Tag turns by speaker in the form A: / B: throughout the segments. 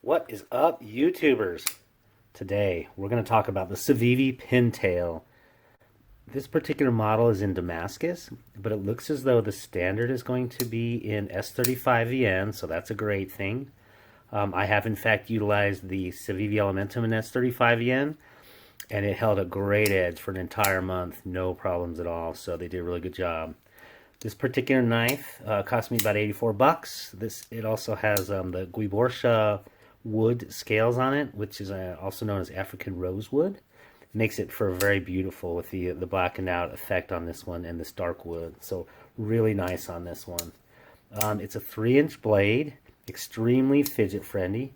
A: What is up, YouTubers? Today, we're going to talk about the Civivi Pintail. This particular model is in Damascus, but it looks as though the standard is going to be in S35VN, so that's a great thing. I have, in fact, utilized the Civivi Elementum in S35VN, and it held a great edge for an entire month, no problems at all, so they did a really good job. This particular knife cost me about 84 bucks. It also has the Guiborsha wood scales on it, which is also known as African rosewood. It makes it for very beautiful with the blackened out effect on this one and this dark wood. So really nice on this one. It's a 3-inch blade, extremely fidget friendly,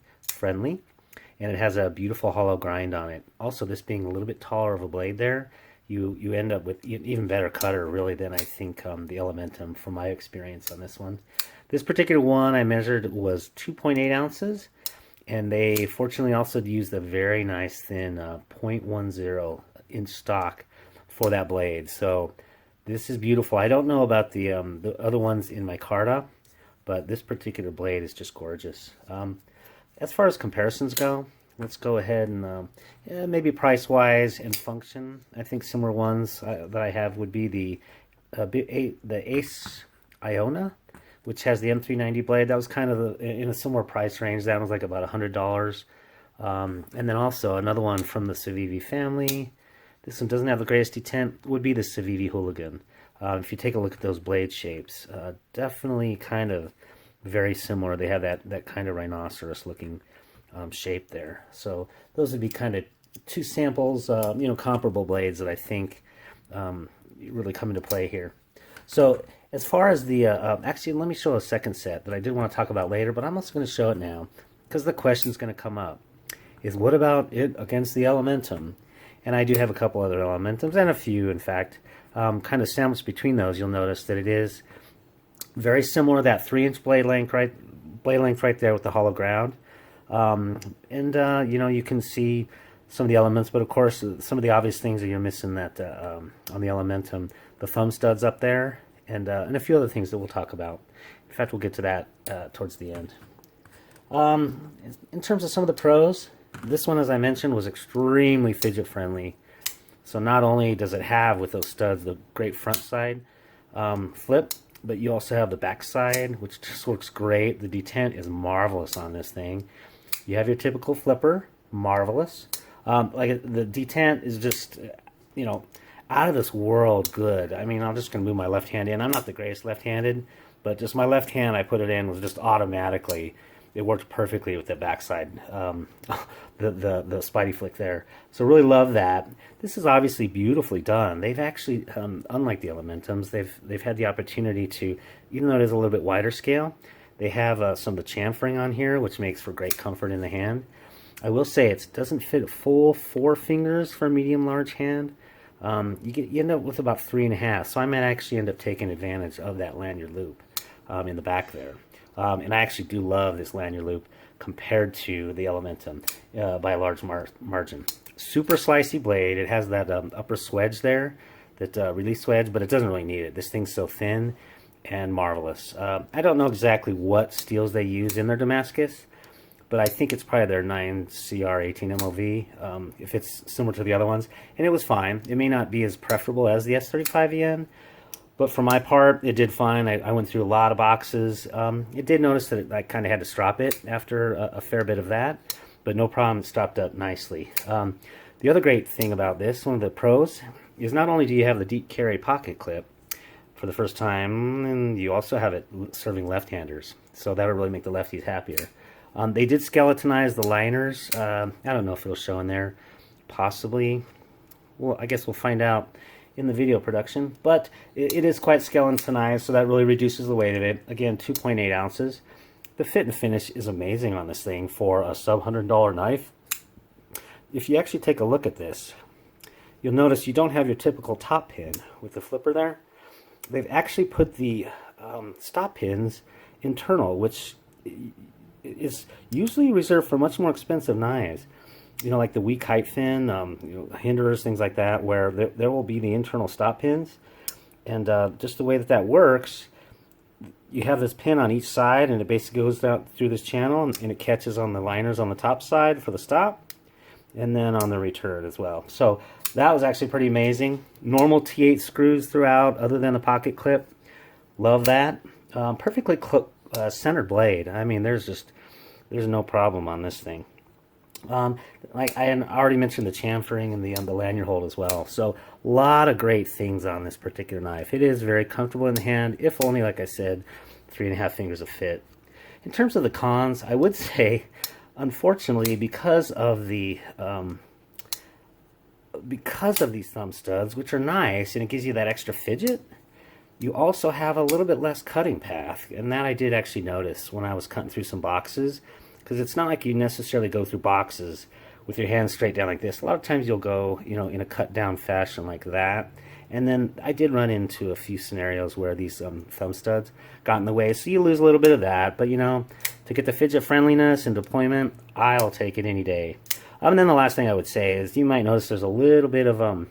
A: and it has a beautiful hollow grind on it. Also, this being a little bit taller of a blade there, you end up with an even better cutter, really, than I think the Elementum, from my experience on this one. This particular one I measured was 2.8 ounces, and they fortunately also used a very nice thin 0.10 inch stock for that blade. So this is beautiful. I don't know about the other ones in my Carta, but this particular blade is just gorgeous. As far as comparisons go, let's go ahead and maybe price-wise and function. I think similar ones that I have would be the Ace Iona, which has the M390 blade. That was kind of in a similar price range. That was like about $100. And then also another one from the Civivi family. This one doesn't have the greatest detent, would be the Civivi Hooligan. If you take a look at those blade shapes, definitely kind of very similar. They have that kind of rhinoceros looking shape there. So those would be kind of two samples, comparable blades that I think really come into play here. So as far as the, actually let me show a second set that I did want to talk about later, but I'm also going to show it now because the question is going to come up, is what about it against the Elementum? And I do have a couple other Elementums, and a few in fact, kind of sandwiched between those. You'll notice that it is very similar, that 3-inch blade length right there with the hollow ground. You can see some of the elements, but of course some of the obvious things that you're missing that on the Elementum, the thumb studs up there, and a few other things that we'll talk about. In fact, we'll get to that towards the end. In terms of some of the pros, this one, as I mentioned, was extremely fidget friendly. So not only does it have, with those studs, the great front side flip, but you also have the back side, which just works great. The detent is marvelous on this thing. You have your typical flipper, marvelous. The detent is just, out of this world good. I mean, I'm just going to move my left hand in. I'm not the greatest left-handed, but just my left hand I put it in was just automatically. It worked perfectly with the backside, the Spidey flick there. So really love that. This is obviously beautifully done. They've actually, unlike the Elementums, they've had the opportunity to, even though it is a little bit wider scale, they have some of the chamfering on here, which makes for great comfort in the hand. I will say it doesn't fit a full 4 fingers for a medium-large hand. You end up with about 3.5, so I might actually end up taking advantage of that lanyard loop in the back there. And I actually do love this lanyard loop compared to the Elementum by a large margin. Super slicey blade. It has that upper swedge there, that release swedge, but it doesn't really need it. This thing's so thin and marvelous. I don't know exactly what steels they use in their Damascus, but I think it's probably their 9CR18 MOV, if it's similar to the other ones. And it was fine. It may not be as preferable as the S35EN, but for my part, it did fine. I went through a lot of boxes. It did notice that I kind of had to strop it after a fair bit of that, but no problem, it stopped up nicely. The other great thing about this, one of the pros, is not only do you have the deep carry pocket clip for the first time, and you also have it serving left-handers, so that'll really make the lefties happier. They did skeletonize the liners. I don't know if it'll show in there. Possibly. Well, I guess we'll find out in the video production, but it is quite skeletonized, so that really reduces the weight of it. Again, 2.8 ounces. The fit and finish is amazing on this thing for a sub-$100 knife. If you actually take a look at this, you'll notice you don't have your typical top pin with the flipper there. They've actually put the stop pins internal, which is usually reserved for much more expensive knives. Like the weak height fin, hinderers, things like that, where there will be the internal stop pins. And just the way that works, you have this pin on each side, and it basically goes down through this channel, and it catches on the liners on the top side for the stop, and then on the return as well. So that was actually pretty amazing. Normal T8 screws throughout, other than the pocket clip. Love that. Perfectly centered blade. I mean, there's no problem on this thing. Like I already mentioned, the chamfering and the lanyard hold as well. So a lot of great things on this particular knife. It is very comfortable in the hand, if only, like I said, 3.5 fingers of fit. In terms of the cons, I would say, unfortunately, because of these thumb studs, which are nice and it gives you that extra fidget, you also have a little bit less cutting path, and that I did actually notice when I was cutting through some boxes, because it's not like you necessarily go through boxes with your hands straight down like this. A lot of times you'll go, in a cut down fashion like that. And then I did run into a few scenarios where these thumb studs got in the way, so you lose a little bit of that. But to get the fidget friendliness and deployment, I'll take it any day. And then the last thing I would say is you might notice there's a little bit of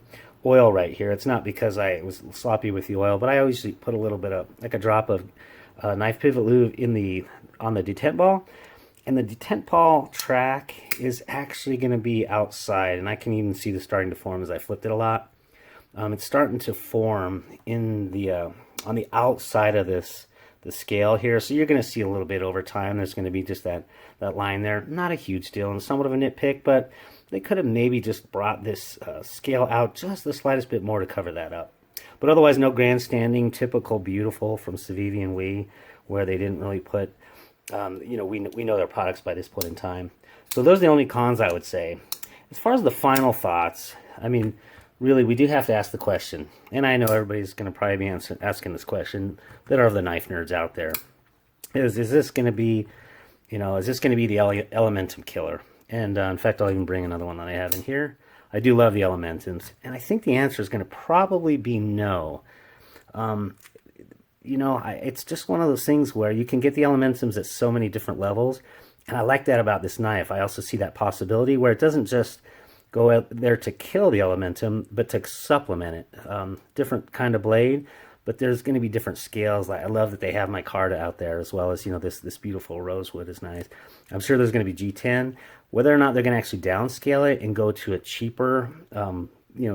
A: oil right here. It's not because I was sloppy with the oil, but I always put a little bit of, like a drop of knife pivot lube on the detent ball. And the detent ball track is actually going to be outside, and I can even see this starting to form as I flipped it a lot. It's starting to form in on the outside of the scale here, so you're going to see a little bit over time. There's going to be just that line there. Not a huge deal and somewhat of a nitpick, but they could have maybe just brought this scale out just the slightest bit more to cover that up. But otherwise, no grandstanding, typical beautiful from Civivi and Wii, where they didn't really put, we know their products by this point in time. So those are the only cons I would say. As far as the final thoughts, I mean, really, we do have to ask the question, and I know everybody's going to probably be asking this question that are the knife nerds out there. Is this going to be, is this going to be the Elementum killer? And in fact, I'll even bring another one that I have in here. I do love the Elementums, and I think the answer is going to probably be no. It's just one of those things where you can get the Elementums at so many different levels, and I like that about this knife. I also see that possibility where it doesn't just go out there to kill the Elementum, but to supplement it. Different kind of blade, but there's going to be different scales. I love that they have micarta out there, as well as this beautiful rosewood is nice. I'm sure there's going to be G10. Whether or not they're going to actually downscale it and go to a cheaper,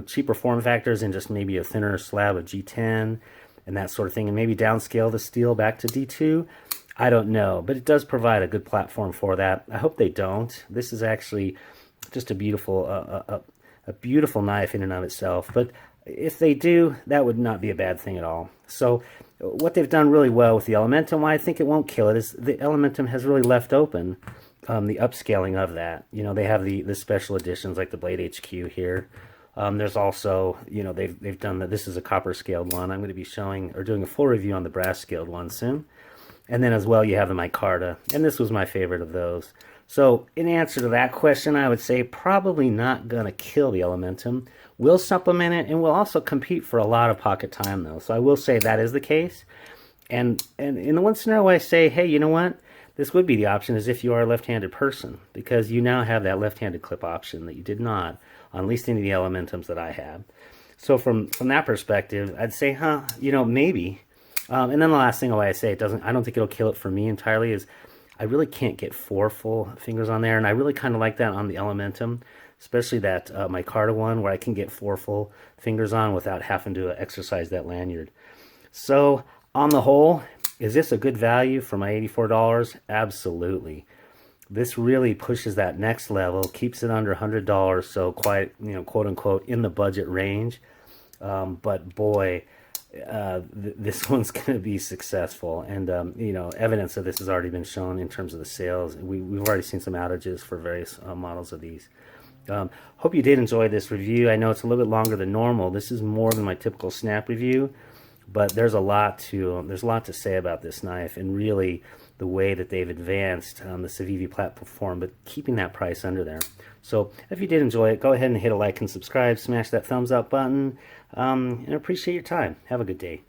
A: cheaper form factors and just maybe a thinner slab of G10 and that sort of thing, and maybe downscale the steel back to D2, I don't know. But it does provide a good platform for that. I hope they don't. This is actually just a beautiful knife in and of itself. But if they do, that would not be a bad thing at all. So what they've done really well with the Elementum, why I think it won't kill it, is the Elementum has really left open the upscaling of that. They have the special editions like the Blade HQ here. There's also, they've done that. This is a copper scaled one. I'm going to be showing or doing a full review on the brass scaled one soon. And then as well, you have the micarta, and this was my favorite of those. So in answer to that question, I would say probably not going to kill the Elementum. We'll supplement it, and we'll also compete for a lot of pocket time, though. So I will say that is the case. And in the one scenario I say, hey, you know what? This would be the option, is if you are a left-handed person, because you now have that left-handed clip option that you did not on at least any of the Elementums that I have. So from that perspective, I'd say, maybe. And then the last thing I say, I don't think it'll kill it for me entirely, is I really can't get 4 full fingers on there, and I really kind of like that on the Elementum, especially that micarta one, where I can get 4 full fingers on without having to exercise that lanyard. So on the whole, is this a good value for my $84? Absolutely. This really pushes that next level, keeps it under $100, so quite, quote unquote, in the budget range. But boy, this one's going to be successful, and evidence of this has already been shown in terms of the sales. We've already seen some outages for various models of these. Hope you did enjoy this review. I know it's a little bit longer than normal. This is more than my typical snap review, but there's a lot to say about this knife, and really the way that they've advanced the Civivi platform, but keeping that price under there. So if you did enjoy it, go ahead and hit a like and subscribe, smash that thumbs up button, and I appreciate your time. Have a good day.